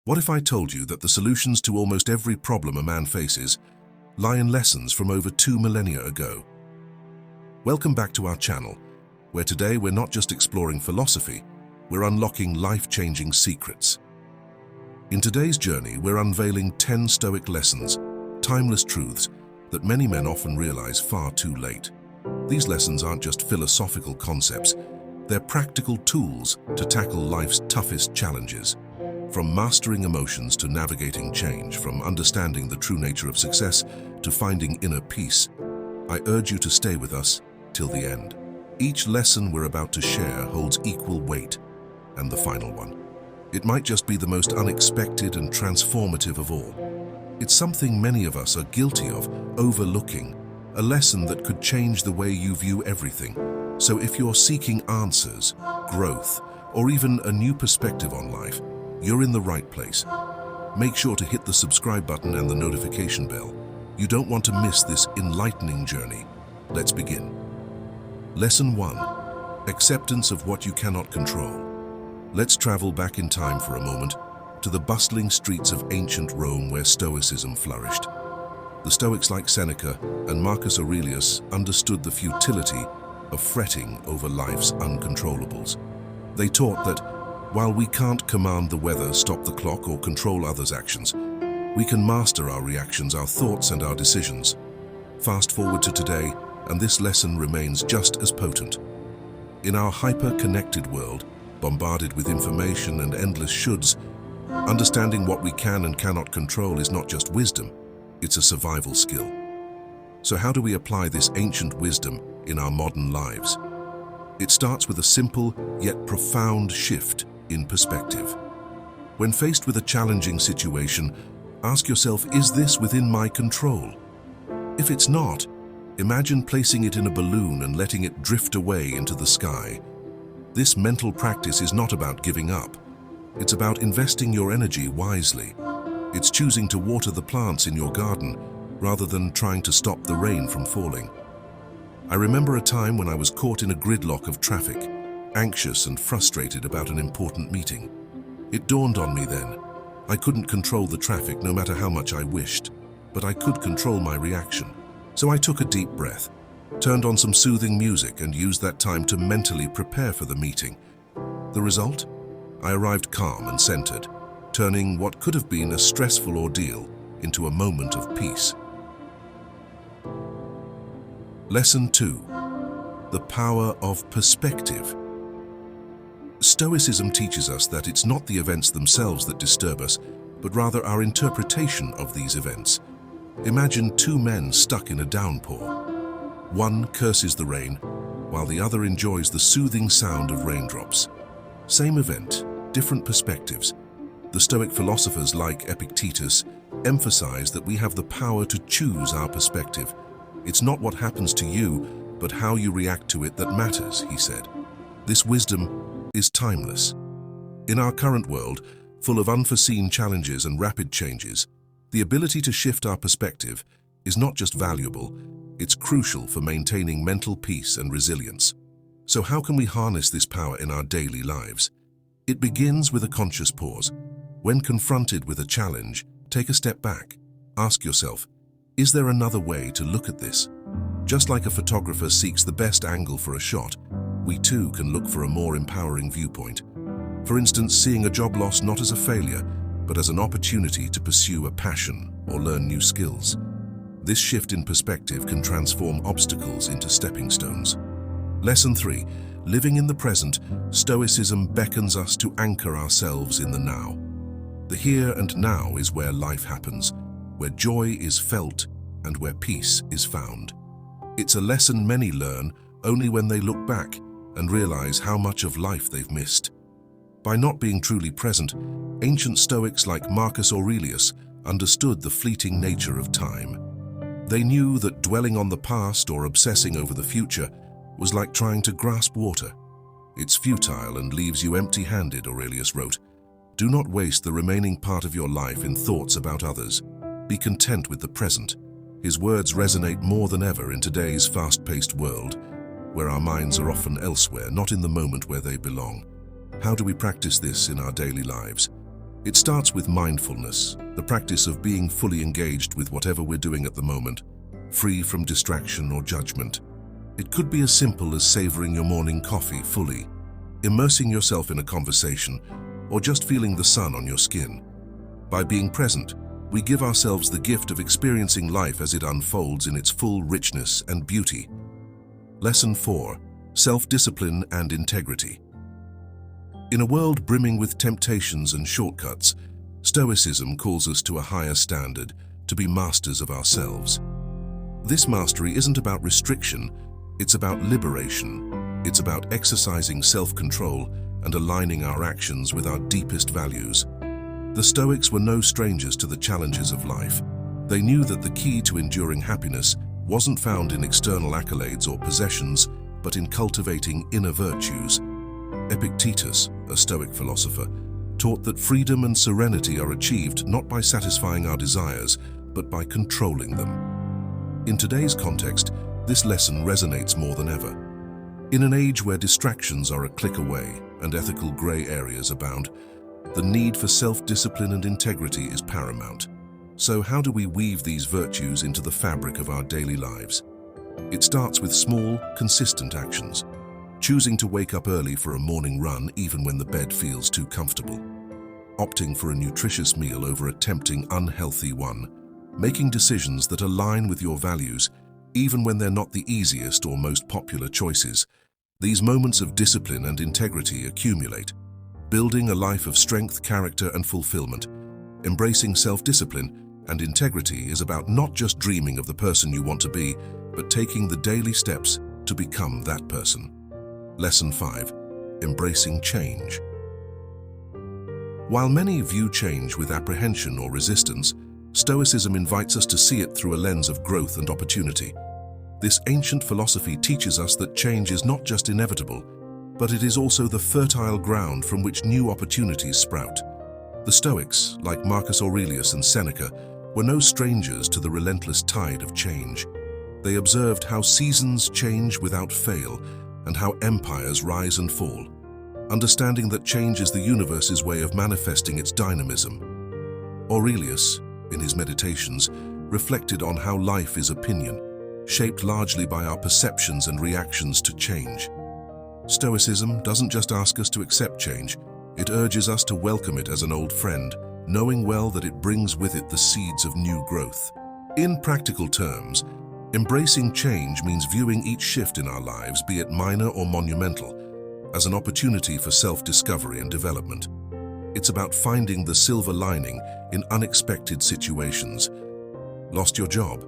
What if I told you that the solutions to almost every problem a man faces lie in lessons from over 2 millennia ago? Welcome back to our channel, where today we're not just exploring philosophy, we're unlocking life-changing secrets. In today's journey, we're unveiling 10 Stoic lessons, timeless truths that many men often realize far too late. These lessons aren't just philosophical concepts, they're practical tools to tackle life's toughest challenges. From mastering emotions to navigating change, from understanding the true nature of success to finding inner peace, I urge you to stay with us till the end. Each lesson we're about to share holds equal weight, and the final one. It might just be the most unexpected and transformative of all. It's something many of us are guilty of overlooking, a lesson that could change the way you view everything. So if you're seeking answers, growth, or even a new perspective on life, you're in the right place. Make sure to hit the subscribe button and the notification bell. You don't want to miss this enlightening journey. Let's begin. Lesson 1. Acceptance of what you cannot control. Let's travel back in time for a moment to the bustling streets of ancient Rome where Stoicism flourished. The Stoics like Seneca and Marcus Aurelius understood the futility of fretting over life's uncontrollables. They taught that while we can't command the weather, stop the clock, or control others' actions, we can master our reactions, our thoughts, and our decisions. Fast forward to today, and this lesson remains just as potent. In our hyper-connected world, bombarded with information and endless shoulds, understanding what we can and cannot control is not just wisdom, it's a survival skill. So how do we apply this ancient wisdom in our modern lives? It starts with a simple yet profound shift in perspective. When faced with a challenging situation, ask yourself, is this within my control? If it's not, imagine placing it in a balloon and letting it drift away into the sky. This mental practice is not about giving up. It's about investing your energy wisely. It's choosing to water the plants in your garden rather than trying to stop the rain from falling. I remember a time when I was caught in a gridlock of traffic, anxious and frustrated about an important meeting. It dawned on me then. I couldn't control the traffic no matter how much I wished, but I could control my reaction. So I took a deep breath, turned on some soothing music, and used that time to mentally prepare for the meeting. The result? I arrived calm and centered, turning what could have been a stressful ordeal into a moment of peace. Lesson 2. The power of perspective. Stoicism teaches us that it's not the events themselves that disturb us, but rather our interpretation of these events. Imagine two men stuck in a downpour. One curses the rain, while the other enjoys the soothing sound of raindrops. Same event, different perspectives. The Stoic philosophers like Epictetus emphasize that we have the power to choose our perspective. It's not what happens to you, but how you react to it that matters, he said. This wisdom is timeless. In our current world, full of unforeseen challenges and rapid changes, the ability to shift our perspective is not just valuable, it's crucial for maintaining mental peace and resilience. So how can we harness this power in our daily lives? It begins with a conscious pause. When confronted with a challenge, take a step back. Ask yourself, is there another way to look at this? Just like a photographer seeks the best angle for a shot, we too can look for a more empowering viewpoint. For instance, seeing a job loss not as a failure, but as an opportunity to pursue a passion or learn new skills. This shift in perspective can transform obstacles into stepping stones. Lesson 3. Living in the present, Stoicism beckons us to anchor ourselves in the now. The here and now is where life happens, where joy is felt, and where peace is found. It's a lesson many learn only when they look back and realize how much of life they've missed. By not being truly present, ancient Stoics like Marcus Aurelius understood the fleeting nature of time. They knew that dwelling on the past or obsessing over the future was like trying to grasp water. It's futile and leaves you empty-handed, Aurelius wrote. Do not waste the remaining part of your life in thoughts about others. Be content with the present. His words resonate more than ever in today's fast-paced world, where our minds are often elsewhere, not in the moment where they belong. How do we practice this in our daily lives? It starts with mindfulness, the practice of being fully engaged with whatever we're doing at the moment, free from distraction or judgment. It could be as simple as savoring your morning coffee fully, immersing yourself in a conversation, or just feeling the sun on your skin. By being present, we give ourselves the gift of experiencing life as it unfolds in its full richness and beauty. Lesson 4. Self-discipline and integrity. In a world brimming with temptations and shortcuts, Stoicism calls us to a higher standard, to be masters of ourselves. This mastery isn't about restriction, it's about liberation. It's about exercising self-control and aligning our actions with our deepest values. The Stoics were no strangers to the challenges of life. They knew that the key to enduring happiness wasn't found in external accolades or possessions, but in cultivating inner virtues. Epictetus, a Stoic philosopher, taught that freedom and serenity are achieved not by satisfying our desires, but by controlling them. In today's context, this lesson resonates more than ever. In an age where distractions are a click away and ethical gray areas abound, the need for self-discipline and integrity is paramount. So how do we weave these virtues into the fabric of our daily lives? It starts with small, consistent actions. Choosing to wake up early for a morning run even when the bed feels too comfortable. Opting for a nutritious meal over a tempting, unhealthy one. Making decisions that align with your values, even when they're not the easiest or most popular choices. These moments of discipline and integrity accumulate, building a life of strength, character, and fulfillment. Embracing self-discipline and integrity is about not just dreaming of the person you want to be, but taking the daily steps to become that person. Lesson 5. Embracing change. While many view change with apprehension or resistance, Stoicism invites us to see it through a lens of growth and opportunity. This ancient philosophy teaches us that change is not just inevitable, but it is also the fertile ground from which new opportunities sprout. The Stoics, like Marcus Aurelius and Seneca, were no strangers to the relentless tide of change. They observed how seasons change without fail and how empires rise and fall, understanding that change is the universe's way of manifesting its dynamism. Aurelius, in his Meditations, reflected on how life is opinion, shaped largely by our perceptions and reactions to change. Stoicism doesn't just ask us to accept change, it urges us to welcome it as an old friend, knowing well that it brings with it the seeds of new growth. In practical terms, embracing change means viewing each shift in our lives, be it minor or monumental, as an opportunity for self-discovery and development. It's about finding the silver lining in unexpected situations. Lost your job?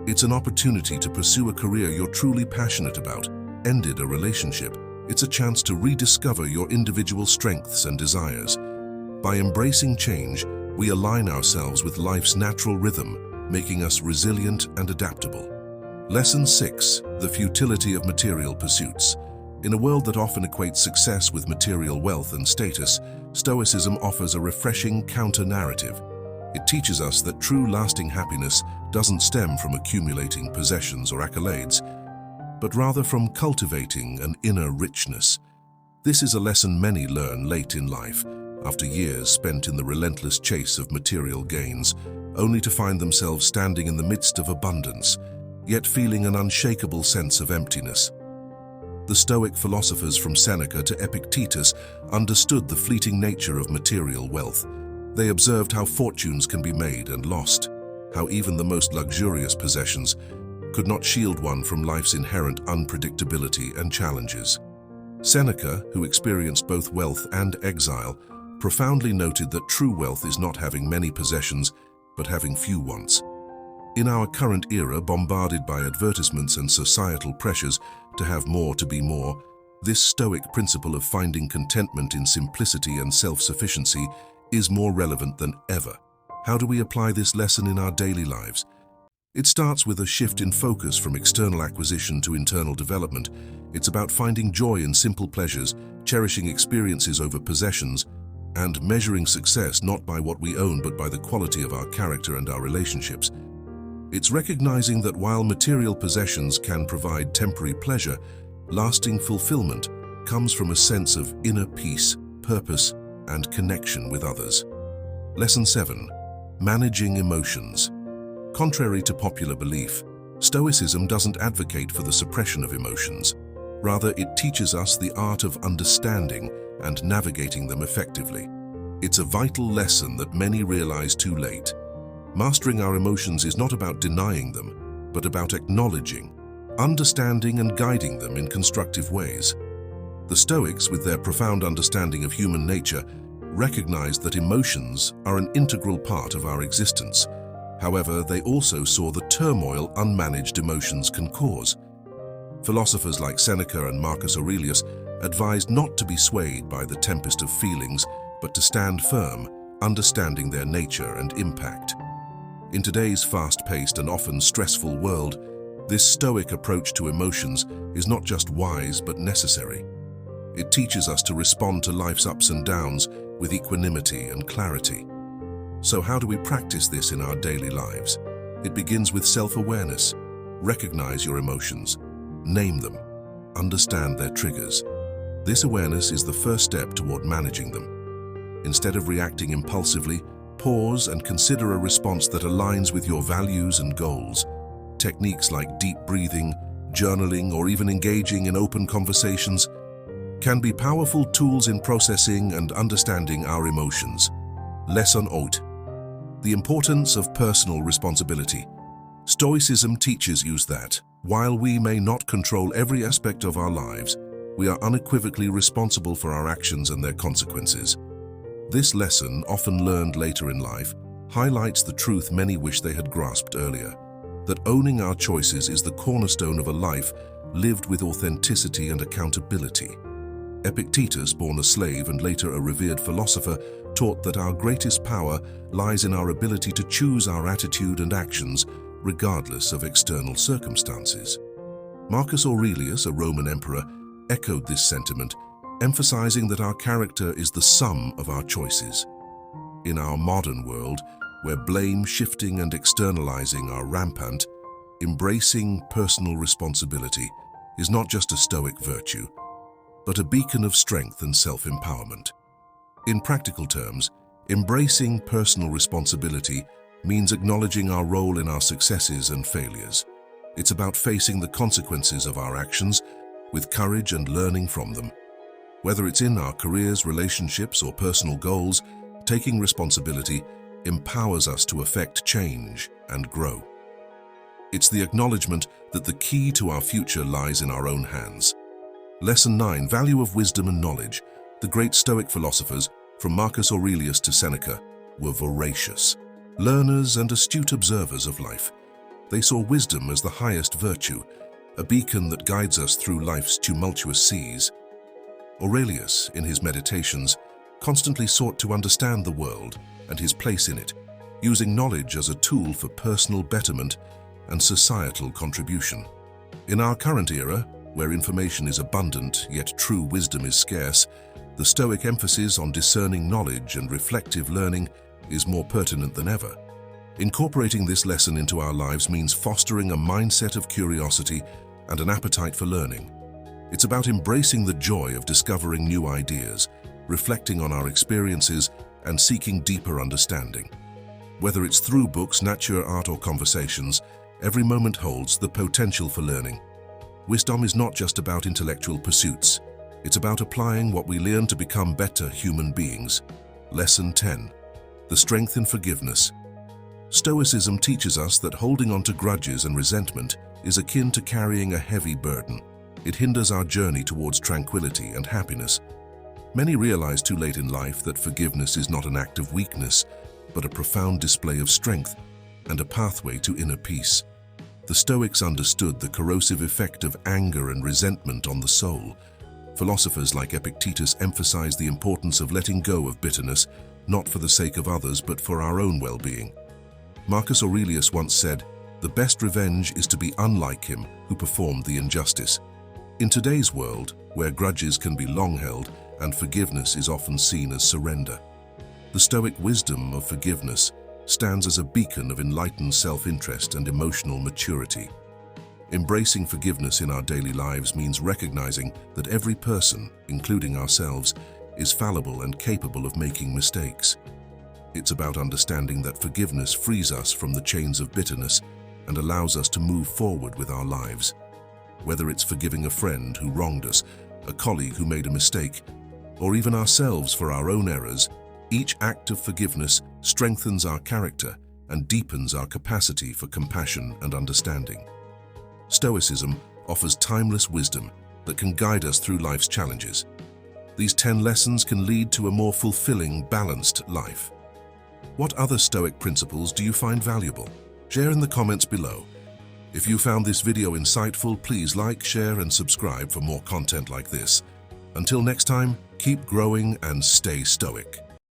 It's an opportunity to pursue a career you're truly passionate about. Ended a relationship? It's a chance to rediscover your individual strengths and desires. By embracing change, we align ourselves with life's natural rhythm, making us resilient and adaptable. Lesson 6. The futility of material pursuits. In a world that often equates success with material wealth and status, Stoicism offers a refreshing counter-narrative. It teaches us that true lasting happiness doesn't stem from accumulating possessions or accolades, but rather from cultivating an inner richness. This is a lesson many learn late in life, after years spent in the relentless chase of material gains, only to find themselves standing in the midst of abundance, yet feeling an unshakable sense of emptiness. The Stoic philosophers from Seneca to Epictetus understood the fleeting nature of material wealth. They observed how fortunes can be made and lost, how even the most luxurious possessions could not shield one from life's inherent unpredictability and challenges. Seneca, who experienced both wealth and exile, profoundly noted that true wealth is not having many possessions, but having few wants. In our current era, bombarded by advertisements and societal pressures to have more to be more, this Stoic principle of finding contentment in simplicity and self-sufficiency is more relevant than ever. How do we apply this lesson in our daily lives? It starts with a shift in focus from external acquisition to internal development. It's about finding joy in simple pleasures, cherishing experiences over possessions, and measuring success not by what we own but by the quality of our character and our relationships. It's recognizing that while material possessions can provide temporary pleasure, lasting fulfillment comes from a sense of inner peace, purpose, and connection with others. Lesson 7. Managing emotions. Contrary to popular belief, Stoicism doesn't advocate for the suppression of emotions. Rather, it teaches us the art of understanding and navigating them effectively. It's a vital lesson that many realize too late. Mastering our emotions is not about denying them, but about acknowledging, understanding and guiding them in constructive ways. The Stoics, with their profound understanding of human nature, recognized that emotions are an integral part of our existence. However, they also saw the turmoil unmanaged emotions can cause. Philosophers like Seneca and Marcus Aurelius advised not to be swayed by the tempest of feelings, but to stand firm, understanding their nature and impact. In today's fast-paced and often stressful world, this Stoic approach to emotions is not just wise but necessary. It teaches us to respond to life's ups and downs with equanimity and clarity. So how do we practice this in our daily lives? It begins with self-awareness. Recognize your emotions. Name them. Understand their triggers. This awareness is the first step toward managing them. Instead of reacting impulsively, pause and consider a response that aligns with your values and goals. Techniques like deep breathing, journaling, or even engaging in open conversations can be powerful tools in processing and understanding our emotions. Lesson 8. The importance of personal responsibility. Stoicism teaches us that, while we may not control every aspect of our lives, we are unequivocally responsible for our actions and their consequences. This lesson, often learned later in life, highlights the truth many wish they had grasped earlier, that owning our choices is the cornerstone of a life lived with authenticity and accountability. Epictetus, born a slave and later a revered philosopher, taught that our greatest power lies in our ability to choose our attitude and actions regardless of external circumstances. Marcus Aurelius, a Roman emperor, echoed this sentiment, emphasizing that our character is the sum of our choices. In our modern world, where blame shifting and externalizing are rampant, embracing personal responsibility is not just a Stoic virtue, but a beacon of strength and self-empowerment. In practical terms, embracing personal responsibility means acknowledging our role in our successes and failures. It's about facing the consequences of our actions with courage and learning from them. Whether it's in our careers, relationships, or personal goals, taking responsibility empowers us to effect change and grow. It's the acknowledgement that the key to our future lies in our own hands. Lesson 9. Value of wisdom and knowledge. The great Stoic philosophers, from Marcus Aurelius to Seneca, were voracious, learners and astute observers of life. They saw wisdom as the highest virtue, a beacon that guides us through life's tumultuous seas. Aurelius, in his meditations, constantly sought to understand the world and his place in it, using knowledge as a tool for personal betterment and societal contribution. In our current era, where information is abundant yet true wisdom is scarce, the Stoic emphasis on discerning knowledge and reflective learning is more pertinent than ever. Incorporating this lesson into our lives means fostering a mindset of curiosity and an appetite for learning. It's about embracing the joy of discovering new ideas, reflecting on our experiences, and seeking deeper understanding. Whether it's through books, nature, art, or conversations, every moment holds the potential for learning. Wisdom is not just about intellectual pursuits. It's about applying what we learn to become better human beings. Lesson 10. The strength in forgiveness. Stoicism teaches us that holding on to grudges and resentment is akin to carrying a heavy burden. It hinders our journey towards tranquility and happiness. Many realize too late in life that forgiveness is not an act of weakness, but a profound display of strength and a pathway to inner peace. The Stoics understood the corrosive effect of anger and resentment on the soul. Philosophers like Epictetus emphasized the importance of letting go of bitterness, not for the sake of others, but for our own well-being. Marcus Aurelius once said, "The best revenge is to be unlike him who performed the injustice." In today's world, where grudges can be long held and forgiveness is often seen as surrender, the Stoic wisdom of forgiveness stands as a beacon of enlightened self-interest and emotional maturity. Embracing forgiveness in our daily lives means recognizing that every person, including ourselves, is fallible and capable of making mistakes. It's about understanding that forgiveness frees us from the chains of bitterness and allows us to move forward with our lives. Whether it's forgiving a friend who wronged us, a colleague who made a mistake, or even ourselves for our own errors, each act of forgiveness strengthens our character and deepens our capacity for compassion and understanding. Stoicism offers timeless wisdom that can guide us through life's challenges. These 10 lessons can lead to a more fulfilling, balanced life. What other Stoic principles do you find valuable? Share in the comments below. If you found this video insightful, please like, share, and subscribe for more content like this. Until next time, keep growing and stay Stoic.